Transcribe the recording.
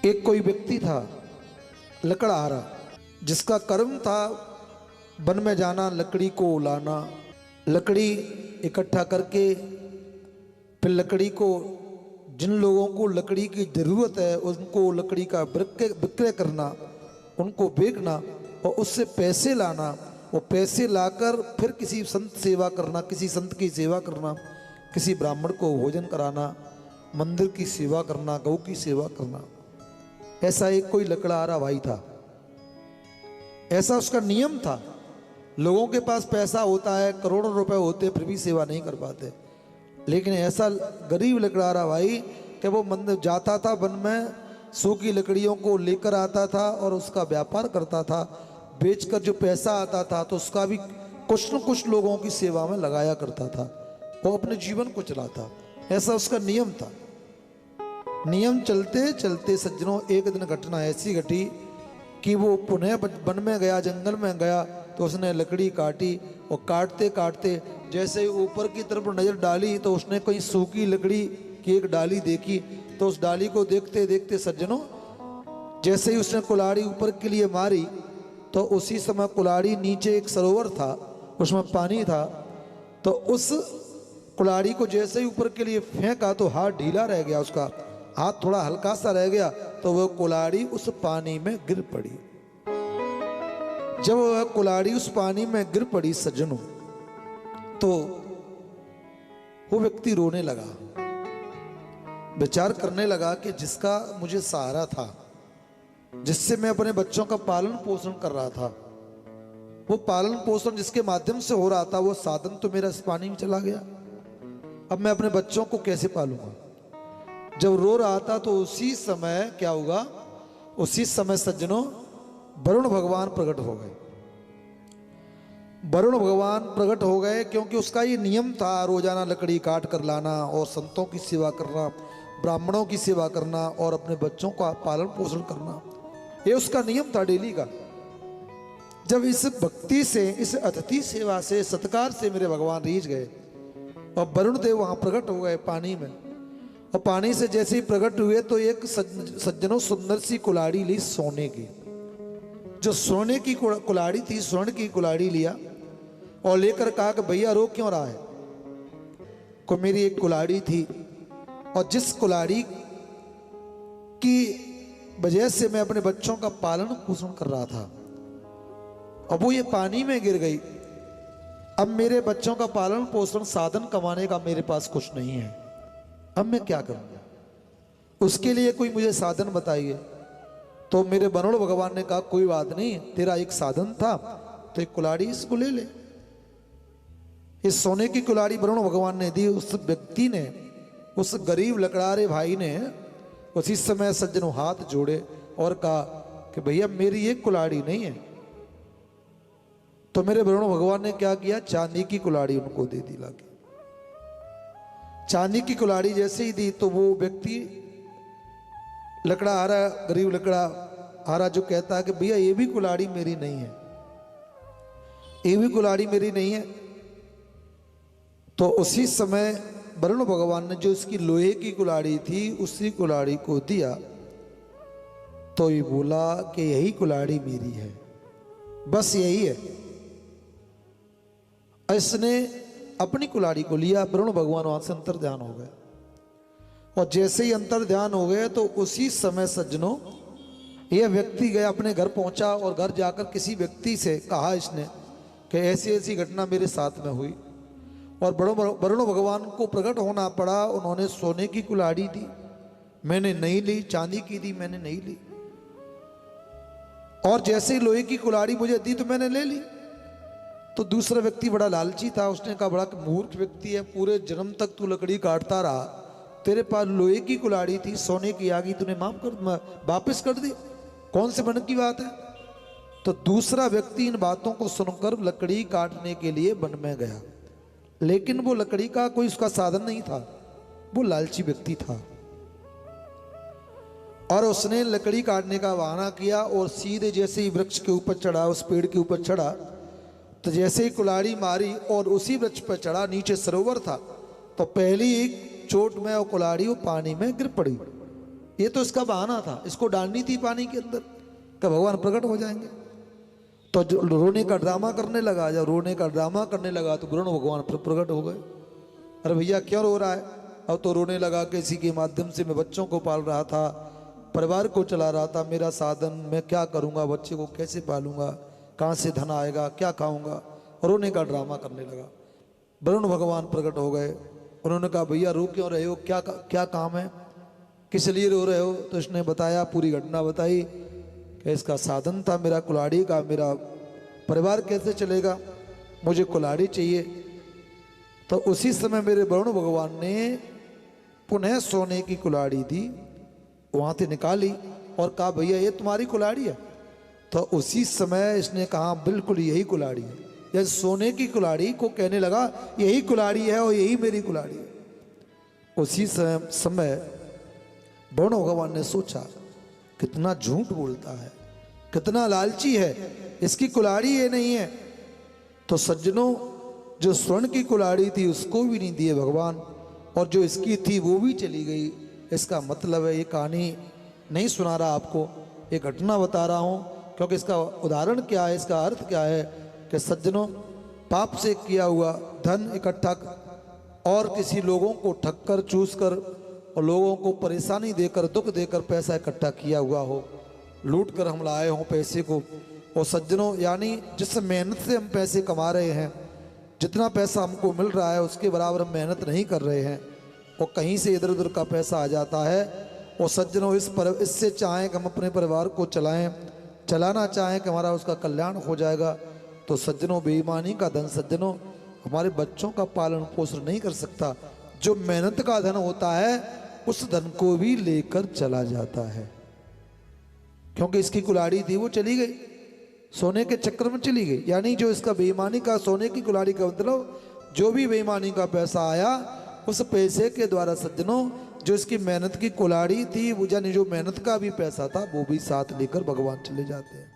एक कोई व्यक्ति था लकड़हारा, जिसका कर्म था वन में जाना, लकड़ी को लाना, लकड़ी इकट्ठा करके फिर लकड़ी को जिन लोगों को लकड़ी की ज़रूरत है उनको लकड़ी का विक्रय करना, उनको बेचना और उससे पैसे लाना, वो पैसे लाकर फिर किसी संत सेवा करना, किसी संत की सेवा करना, किसी ब्राह्मण को भोजन कराना, मंदिर की सेवा करना, गौ की सेवा करना। ऐसा एक कोई लकड़हारा भाई था, ऐसा उसका नियम था। लोगों के पास पैसा होता है, करोड़ों रुपए होते, फिर भी सेवा नहीं कर पाते। लेकिन ऐसा गरीब लकड़हारा भाई कि वो मंदिर जाता था, वन में सूखी लकड़ियों को लेकर आता था और उसका व्यापार करता था। बेचकर जो पैसा आता था तो उसका भी कुछ न कुछ लोगों की सेवा में लगाया करता था, वो अपने जीवन को चलाता। ऐसा उसका नियम था। नियम चलते चलते सज्जनों, एक दिन घटना ऐसी घटी कि वो पुनः वन में गया, जंगल में गया, तो उसने लकड़ी काटी और काटते काटते जैसे ऊपर की तरफ नज़र डाली तो उसने कोई सूखी लकड़ी की एक डाली देखी। तो उस डाली को देखते देखते सज्जनों, जैसे ही उसने कुल्हाड़ी ऊपर के लिए मारी तो उसी समय कुल्हाड़ी नीचे एक सरोवर था, उसमें पानी था। तो उस कुल्हाड़ी को जैसे ही ऊपर के लिए फेंका तो हाथ ढीला रह गया, उसका हाथ थोड़ा हल्का सा रह गया, तो वह कुल्हाड़ी उस पानी में गिर पड़ी। जब वह कुल्हाड़ी उस पानी में गिर पड़ी सज्जनों, तो वो व्यक्ति रोने लगा, विचार करने लगा कि जिसका मुझे सहारा था, जिससे मैं अपने बच्चों का पालन पोषण कर रहा था, वो पालन पोषण जिसके माध्यम से हो रहा था, वो साधन तो मेरा इस पानी में चला गया। अब मैं अपने बच्चों को कैसे पालूंगा? जब रो रहा था तो उसी समय क्या होगा, उसी समय सज्जनों वरुण भगवान प्रकट हो गए। वरुण भगवान प्रकट हो गए क्योंकि उसका ये नियम था रोजाना लकड़ी काट कर लाना और संतों की सेवा करना, ब्राह्मणों की सेवा करना और अपने बच्चों का पालन पोषण करना, ये उसका नियम था डेली का। जब इस भक्ति से, इस अतिथि सेवा से, सत्कार से मेरे भगवान रीझ गए और वरुण देव वहां प्रकट हो गए पानी में। और पानी से जैसे ही प्रकट हुए तो एक सज्जनों सुंदर सी कुल्हाड़ी ली सोने की, जो सोने की कुल्हाड़ी थी, स्वर्ण की कुल्हाड़ी लिया और लेकर कहा कि भैया रो क्यों रहा है? को मेरी एक कुल्हाड़ी थी और जिस कुल्हाड़ी की वजह से मैं अपने बच्चों का पालन पोषण कर रहा था, अब वो ये पानी में गिर गई। अब मेरे बच्चों का पालन पोषण साधन कमाने का मेरे पास कुछ नहीं है, अब मैं क्या करूंगा? उसके लिए कोई मुझे साधन बताइए। तो मेरे वरुण भगवान ने कहा कोई बात नहीं, तेरा एक साधन था तो एक कुल्हाड़ी इसको ले ले। इस सोने की कुल्हाड़ी वरुण भगवान ने दी। उस व्यक्ति ने, उस गरीब लकड़हारे भाई ने उसी समय सज्जनों हाथ जोड़े और कहा कि भैया मेरी एक कुल्हाड़ी नहीं है। तो मेरे वरुण भगवान ने क्या किया, चांदी की कुल्हाड़ी उनको दे दी लाके। चांदी की कुल्हाड़ी जैसे ही दी तो वो व्यक्ति लकड़हारा, गरीब लकड़हारा जो कहता है कि भैया ये भी कुल्हाड़ी मेरी नहीं है, ये भी कुल्हाड़ी मेरी नहीं है। तो उसी समय वरुण भगवान ने जो इसकी लोहे की कुल्हाड़ी थी उसी कुल्हाड़ी को दिया। तो ये बोला कि यही कुल्हाड़ी मेरी है, बस यही है। इसने अपनी कुल्हाड़ी को लिया। वरुण भगवान वहां से अंतर ध्यान हो गए और जैसे ही अंतर ध्यान हो गए तो उसी समय सज्जनों यह व्यक्ति गया, अपने घर पहुंचा और घर जाकर किसी व्यक्ति से कहा इसने कि ऐसी ऐसी घटना मेरे साथ में हुई। और वरुण भगवान को प्रकट होना पड़ा। उन्होंने सोने की कुल्हाड़ी दी, मैंने नहीं ली, चांदी की दी, मैंने नहीं ली। और जैसे ही लोहे की कुल्हाड़ी मुझे दी तो मैंने ले ली। तो दूसरा व्यक्ति बड़ा लालची था, उसने कहा बड़ा मूर्ख व्यक्ति है, पूरे जन्म तक तू लकड़ी काटता रहा, तेरे पास लोहे की कुल्हाड़ी थी, सोने की आ गई, तूने वापिस कर दी, कौन से मन की बात है? तो दूसरा व्यक्ति इन बातों को सुनकर लकड़ी काटने के लिए वन में गया, लेकिन वो लकड़ी का कोई उसका साधन नहीं था, वो लालची व्यक्ति था। और उसने लकड़ी काटने का बहाना किया और सीधे जैसे ही वृक्ष के ऊपर चढ़ा, उस पेड़ के ऊपर चढ़ा, तो जैसे ही कुल्हाड़ी मारी और उसी वृक्ष पर चढ़ा, नीचे सरोवर था, तो पहली एक चोट में वो कुल्हाड़ी वो पानी में गिर पड़ी। ये तो इसका बहाना था, इसको डालनी थी पानी के अंदर कि भगवान प्रकट हो जाएंगे। तो जो रोने का ड्रामा करने लगा, जब रोने का ड्रामा करने लगा तो वरुण भगवान प्रकट हो गए। अरे भैया क्यों रो रहा है? अब तो रोने लगा कि इसी के माध्यम से मैं बच्चों को पाल रहा था, परिवार को चला रहा था, मेरा साधन, मैं क्या करूँगा, बच्चे को कैसे पालूंगा, कहाँ से धन आएगा, क्या खाऊंगा, रोने का ड्रामा करने लगा। वरुण भगवान प्रकट हो गए। उन्होंने कहा भैया रो क्यों रहे हो, क्या काम है, किस लिए रो रहे हो? तो इसने बताया, पूरी घटना बताई कि इसका साधन था मेरा कुल्हाड़ी का, मेरा परिवार कैसे चलेगा, मुझे कुल्हाड़ी चाहिए। तो उसी समय मेरे वरुण भगवान ने पुनः सोने की कुल्हाड़ी दी, वहाँ से निकाली और कहा भैया ये तुम्हारी कुल्हाड़ी है। तो उसी समय इसने कहा बिल्कुल यही कुल्हाड़ी है। यह सोने की कुल्हाड़ी को कहने लगा यही कुल्हाड़ी है और यही मेरी कुल्हाड़ी है। उसी समय वरुण भगवान ने सोचा कितना झूठ बोलता है, कितना लालची है, इसकी कुल्हाड़ी ये नहीं है। तो सज्जनों, जो स्वर्ण की कुल्हाड़ी थी उसको भी नहीं दिए भगवान, और जो इसकी थी वो भी चली गई। इसका मतलब है, ये कहानी नहीं सुना रहा आपको, ये घटना बता रहा हूँ, क्योंकि इसका उदाहरण क्या है, इसका अर्थ क्या है कि सज्जनों, पाप से किया हुआ धन इकट्ठा और किसी लोगों को ठक्कर चूस कर और लोगों को परेशानी देकर, दुख देकर पैसा इकट्ठा किया हुआ हो, लूट कर हम लाए हों पैसे को। और सज्जनों, यानी जिस मेहनत से हम पैसे कमा रहे हैं, जितना पैसा हमको मिल रहा है उसके बराबर हम मेहनत नहीं कर रहे हैं, और कहीं से इधर उधर का पैसा आ जाता है। और सज्जनों, इससे चाहें कि हम अपने परिवार को चलाना चाहें कि हमारा उसका कल्याण हो जाएगा, तो सज्जनों बेईमानी का धन सज्जनों हमारे बच्चों का पालन पोषण नहीं कर सकता। जो मेहनत का धन होता है उस धन को भी लेकर चला जाता है। क्योंकि इसकी कुल्हाड़ी थी वो चली गई, सोने के चक्कर में चली गई। यानी जो इसका बेईमानी का, सोने की कुल्हाड़ी का मतलब, जो भी बेईमानी का पैसा आया उस पैसे के द्वारा सज्जनों, जो इसकी मेहनत की कुल्हाड़ी थी, वो यानी जो मेहनत का भी पैसा था वो भी साथ लेकर भगवान चले जाते हैं।